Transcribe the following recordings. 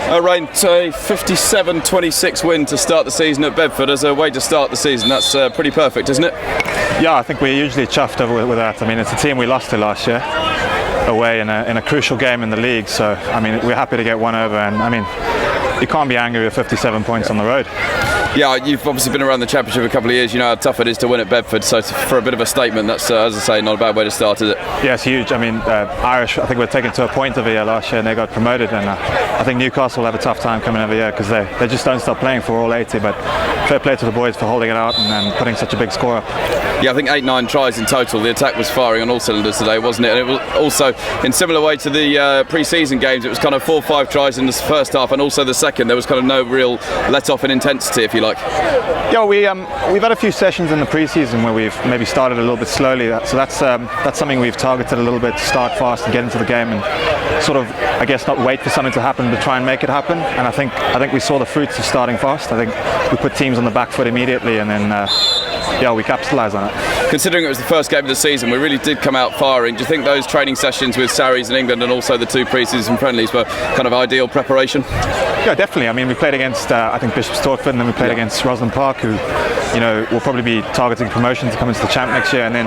Rayn, a 57-26 win to start the season at Bedford as a way to start the season. That's pretty perfect, isn't it? Yeah, I think we're usually chuffed with that. I mean, it's a team we lost to last year away in a crucial game in the league. So, I mean, we're happy to get one over. And, I mean, you can't be angry with 57 points on the road. Yeah, you've obviously been around the Championship a couple of years. You know how tough it is to win at Bedford. So for a bit of a statement, that's, as I say, not a bad way to start, is it? Yeah, it's huge. I mean, Irish, I think we're taken to a point over here last year and they got promoted. And I think Newcastle will have a tough time coming over here because they just don't stop playing for all 80. But fair play to the boys for holding it out and putting such a big score up. Yeah, I think 8-9 tries in total. The attack was firing on all cylinders today, wasn't it? And it was also, in similar way to the pre-season games, it was kind of 4-5 tries in the first half and also the second. There was kind of no real let-off in intensity, if you like. Yeah, we've had a few sessions in the pre-season where we've maybe started a little bit slowly. So that's something we've targeted a little bit, to start fast and get into the game and sort of, I guess, not wait for something to happen but try and make it happen. And I think we saw the fruits of starting fast. I think we put teams on the back foot immediately and then we capitalised on it. Considering it was the first game of the season, we really did come out firing. Do you think those training sessions with Sarries in England and also the two pre-season friendlies were kind of ideal preparation? Yeah, definitely. I mean, we played against I think Bishop Stortford, and then we played against Roslyn Park, who, you know, will probably be targeting promotion to come into the champ next year, and then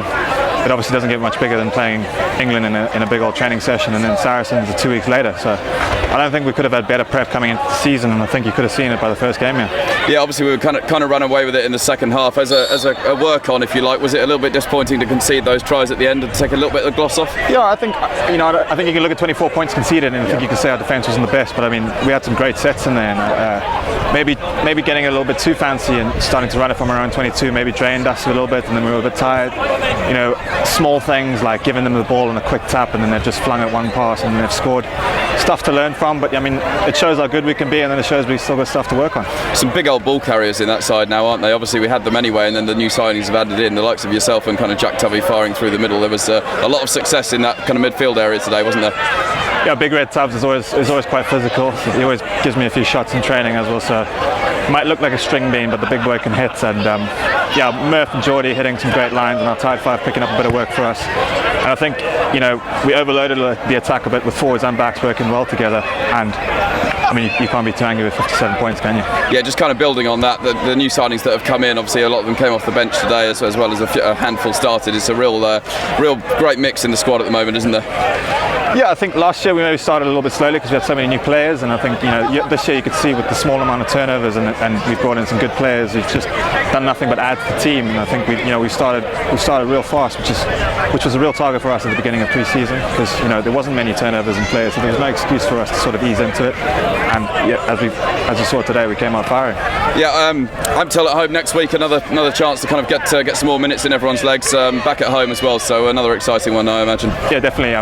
it obviously doesn't get much bigger than playing England in a big old training session, and then Saracens 2 weeks later. So I don't think we could have had better prep coming into the season, and I think you could have seen it by the first game. Yeah, obviously we were kind of run away with it in the second half. As a work on, if you like, was it a little bit disappointing to concede those tries at the end and take a little bit of the gloss off? Yeah, I think you can look at 24 points conceded, and I think you can say our defence wasn't the best. But I mean, we had some great sets in there, and maybe getting a little bit too fancy and starting to run it from around 22 maybe drained us a little bit, and then we were a bit tired. You know, small things like giving them the ball and a quick tap, and then they've just flung it one pass and they've scored. Stuff to learn from, but I mean, it shows how good we can be, and then it shows we've still got stuff to work on. Some big old ball carriers in that side now, aren't they? Obviously we had them anyway, and then the new signings have added in the likes of yourself and kind of Jack Tubby firing through the middle. There was a lot of success in that kind of midfield area today, wasn't there? Yeah, Big Red Tubbs is always quite physical. He always gives me a few shots in training as well, so might look like a string bean, but the big boy can hit. And Murph and Geordie hitting some great lines, and our tight five picking up a bit of work for us. And I think, you know, we overloaded the attack a bit with forwards and backs working well together. And I mean, you can't be too angry with 57 points, can you? Yeah, just kind of building on that, the new signings that have come in, obviously a lot of them came off the bench today as well as a handful started. It's a real great mix in the squad at the moment, isn't there? Yeah, I think last year we maybe started a little bit slowly because we had so many new players, and I think, you know, this year you could see with the small amount of turnovers and we've brought in some good players who've just done nothing but add to the team. And I think we started real fast, which was a real target for us at the beginning of pre-season, because, you know, there wasn't many turnovers in players, so there was no excuse for us to sort of ease into it. And as you saw today, we came out firing. Yeah, I'm told at home next week, another chance to kind of get some more minutes in everyone's legs back at home as well. So another exciting one, I imagine. Yeah, definitely.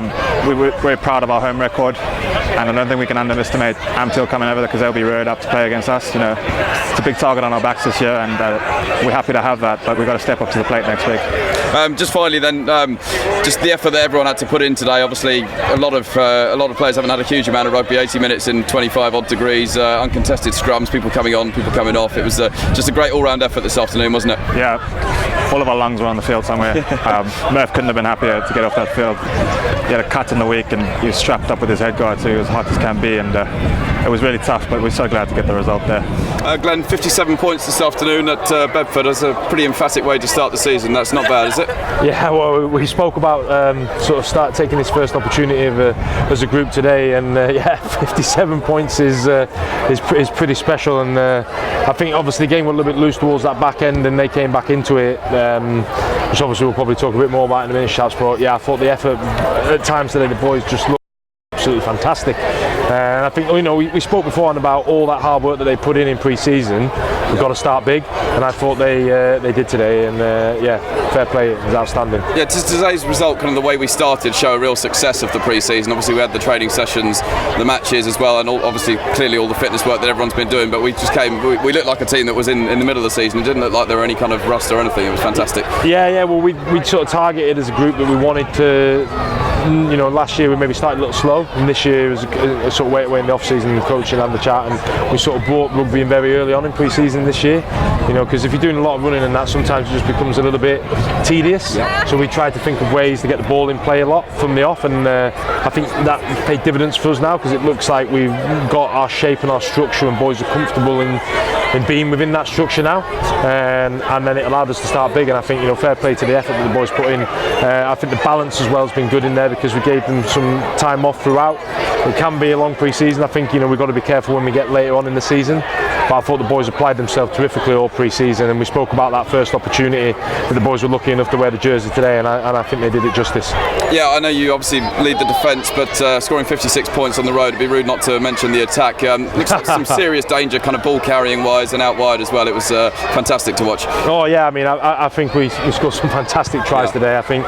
We're very proud of our home record, and I don't think we can underestimate Amtil coming over there, because they'll be reared up to play against us. You know, it's a big target on our backs this year, and we're happy to have that. But we've got to step up to the plate next week. Just finally, then, just the effort that everyone had to put in today. Obviously, a lot of players haven't had a huge amount of rugby. 80 minutes in 25 odd degrees, uncontested scrums, people coming on, people coming off. It was just a great all-round effort this afternoon, wasn't it? Yeah, all of our lungs were on the field somewhere. Murph couldn't have been happier to get off that field. He had a cut in the week and he was strapped up with his head guard, so he was hot as can be, and it was really tough, but we're so glad to get the result there. Glen, 57 points this afternoon at Bedford. That's a pretty emphatic way to start the season. That's not bad, is it? Yeah, well, we spoke about sort of start taking this first opportunity as a group today, and 57 points is pretty special, and I think obviously the game went a little bit loose towards that back end, and they came back into it, which obviously we'll probably talk a bit more about in a minute, chaps. But yeah, I thought the effort at times today, the boys just looked absolutely fantastic. And I think, you know, we spoke before about all that hard work that they put in pre-season. We've got to start big, and I thought they did today, and fair play, it was outstanding. Yeah, today's result, kind of the way we started, show a real success of the pre-season. Obviously we had the training sessions, the matches as well, and obviously clearly all the fitness work that everyone's been doing, but we looked like a team that was in the middle of the season. It didn't look like there were any kind of rust or anything. It was fantastic. Yeah, well we sort of targeted as a group that we wanted to last year we maybe started a little slow, and this year was a sort of way in the off-season and coaching and the chat, and we sort of brought rugby in very early on in pre-season this year. Because if you're doing a lot of running and that, sometimes it just becomes a little bit tedious. So we tried to think of ways to get the ball in play a lot from the off, and I think that paid dividends for us now, because it looks like we've got our shape and our structure, and boys are comfortable in being within that structure now, and then it allowed us to start big. And I think fair play to the effort that the boys put in. I think the balance as well has been good in there, because we gave them some time off throughout. It can be a long pre-season. I think we've got to be careful when we get later on in the season, but I thought the boys applied themselves terrifically all pre-season, and we spoke about that first opportunity that the boys were lucky enough to wear the jersey today, and I think they did it justice. Yeah, I know you obviously lead the defence, but scoring 56 points on the road, it'd be rude not to mention the attack. Looks like some serious danger, kind of ball carrying wise and out wide as well. It was fantastic to watch. Oh yeah, I think we scored some fantastic tries today. I think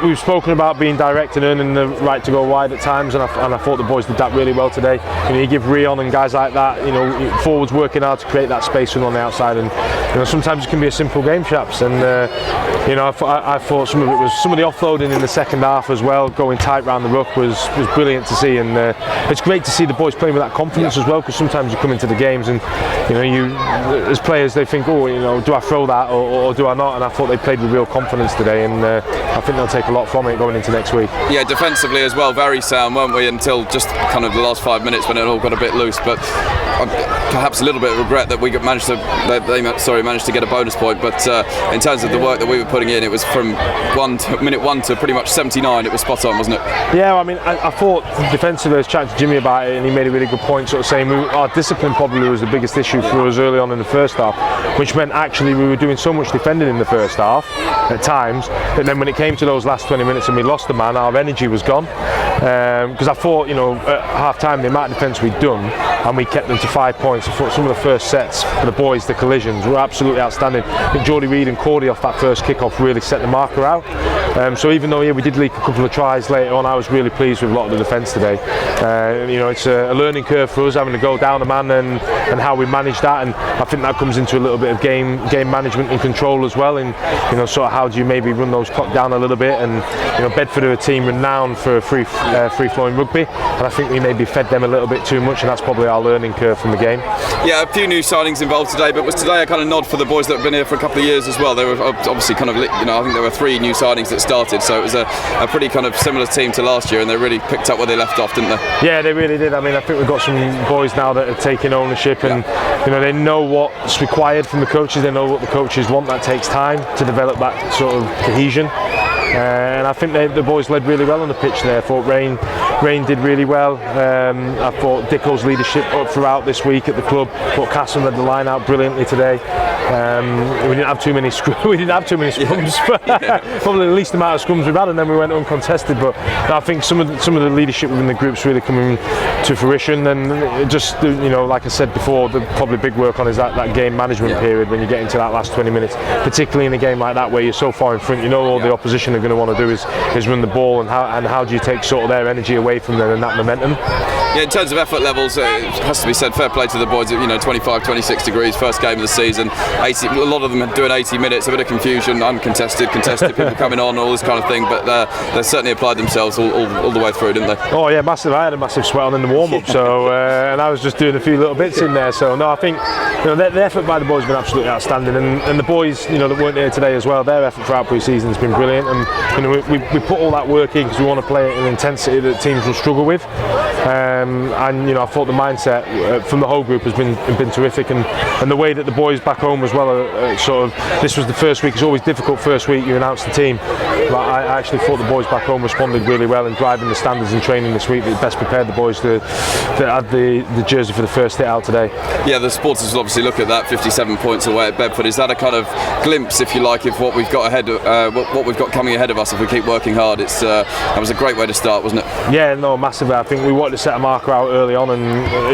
we've spoken about being direct and earning the right to go wide at times, and I thought the boys did that really well today. You give Rayn and guys like that, forwards working hard to create that space on the outside, and sometimes it can be a simple game, chaps. And I thought some of the offloading in the second half as well, going tight round the ruck was brilliant to see, and it's great to see the boys playing with that confidence as well, because sometimes you come into the games and you as players they think, do I throw that or do I not? And I thought they played with real confidence today, and I think they'll take a lot from it going into next week. Yeah, defensively as well, very sound, weren't we, until just kind of the last 5 minutes when it all got a bit loose. But perhaps a little bit of regret that we managed to get a bonus point. But in terms of the work that we were putting in, it was from minute 1 to pretty much 79. It was spot on, wasn't it? Yeah, I thought defensively, I was chatting to Jimmy about it, and he made a really good point, sort of saying our discipline probably was the biggest issue for us early on in the first half, which meant actually we were doing so much defending in the first half at times that then when it came to those last 20 minutes and we lost the man, our energy was gone. Because I thought, at half time, the amount of defence we'd done, and we kept them to 5 points. I thought some of the first sets for the boys, the collisions, were absolutely outstanding. I think Geordie Reid and Cordy off that first kick-off really set the marker out. So even though we did leak a couple of tries later on, I was really pleased with a lot of the defence today. It's a learning curve for us, having to go down a man and how we manage that, and I think that comes into a little bit of game management and control as well, and sort of how do you maybe run those clock down a little bit. And Bedford are a team renowned for free-flowing rugby, and I think we maybe fed them a little bit too much, and that's probably our learning curve from the game. Yeah, a few new signings involved today, but was today a kind of nod for the boys that have been here for a couple of years as well? They were obviously kind of, I think there were 3 new signings that started, so it was a pretty kind of similar team to last year, and they really picked up where they left off, didn't they? Yeah, they really did. I think we've got some boys now that are taking ownership, and they know what's required from the coaches. They know what the coaches want. That takes time to develop that sort of cohesion. And I think the boys led really well on the pitch there. I thought Rayn did really well. I thought Dicko's leadership up throughout this week at the club. I thought Casson led the line out brilliantly today. We didn't have too many scrums. Probably the least amount of scrums we've had, and then we went uncontested. But I think some of the leadership within the group's really coming to fruition. And just like I said before, the probably big work on is that game management period when you get into that last 20 minutes, particularly in a game like that where you're so far in front. All the opposition are going to want to do is run the ball, and how do you take sort of their energy away from them and that momentum. Yeah, in terms of effort levels, it has to be said, fair play to the boys. 25, 26 degrees, first game of the season. A lot of them are doing 80 minutes, a bit of confusion, uncontested, contested, people coming on, all this kind of thing. But they certainly applied themselves all the way through, didn't they? Oh yeah, massive. I had a massive sweat on in the warm-up, so and I was just doing a few little bits in there. So no, I think the effort by the boys has been absolutely outstanding, and the boys that weren't here today as well, their effort throughout pre-season has been brilliant. And we put all that work in because we want to play at an intensity that teams will struggle with. And I thought the mindset from the whole group has been terrific, and the way that the boys back home as well this was the first week. It's always difficult first week you announce the team, but I actually thought the boys back home responded really well in driving the standards in training this week that best prepared the boys to add the jersey for the first hit out today. Yeah, the supporters will obviously look at that 57 points away at Bedford. Is that a kind of glimpse, if you like, of what we've got ahead, what we've got coming ahead of us if we keep working hard? That was a great way to start, wasn't it? Yeah, no, massively. I think we wanted to set a marker out early on, and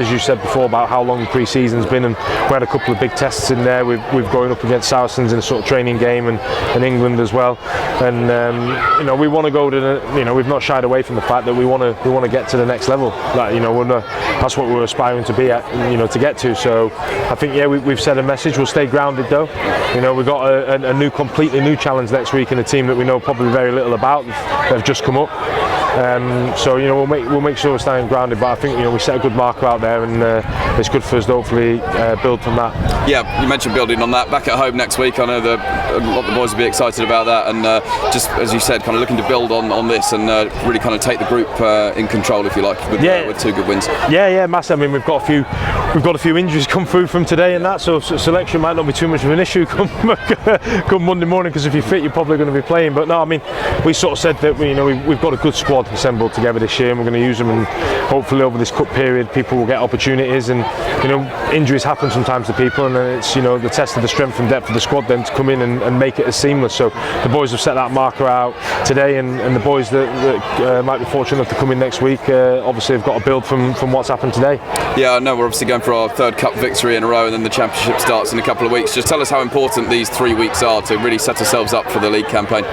as you said before about how long pre-season's been, and we had a couple of big tests in there. We've going up against Southsons in a sort of training game, and England as well. And we want to go to we've not shied away from the fact that we want to get to the next level. That's what we're aspiring to be at, to get to. So I think we've set a message. We'll stay grounded though. We've got a completely new challenge next week in a team that we know probably very little about. They've just come up. So we'll make sure we're staying grounded. But I think we set a good marker out there, and it's good for us to hopefully build from that. Yeah, you mentioned building on that. Back at home next week, I know a lot of the boys will be excited about that, and just as you said, kind of looking to build on this and really kind of take the group in control, if you like, with 2 good wins. Yeah, massive. I mean, we've got a few injuries come through from today and that, so selection might not be too much of an issue come Monday morning, because if you're fit, you're probably going to be playing. But no, I mean, we sort of said that we've got a good squad assembled together this year, and we're going to use them, and hopefully over this cup period, people will get opportunities. And injuries happen sometimes to people, and then it's the test of the strength and depth of the squad then to come in and make it as seamless. So the boys have set that marker out today, and the boys that might be fortunate enough to come in next week obviously have got to build from what's happened today. Yeah, I know we're obviously going for our 3rd cup victory in a row, and then the championship starts in a couple of weeks. Just tell us how important these 3 weeks are to really set ourselves up for the league campaign.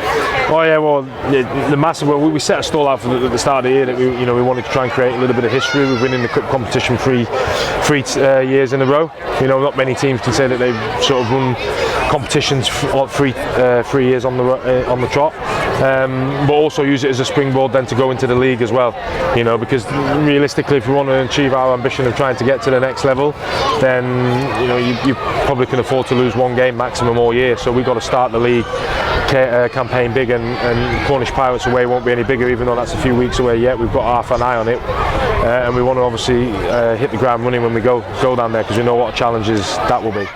Oh yeah, well, the massive. Well, we set a stall out at the start of the year that we wanted to try and create a little bit of history. We've been in the cup competition three years in a row. Not many teams can say that they've sort of run competitions 3 years on the trot, but also use it as a springboard then to go into the league as well. Because realistically, if we want to achieve our ambition of trying to get to the next level, then you probably can afford to lose 1 game maximum all year. So we've got to start the league campaign big, and Cornish Pirates away won't be any bigger, even though that's a few weeks away yet. We've got half an eye on it, and we want to obviously hit the ground running when we go down there, because we know what challenges that will be.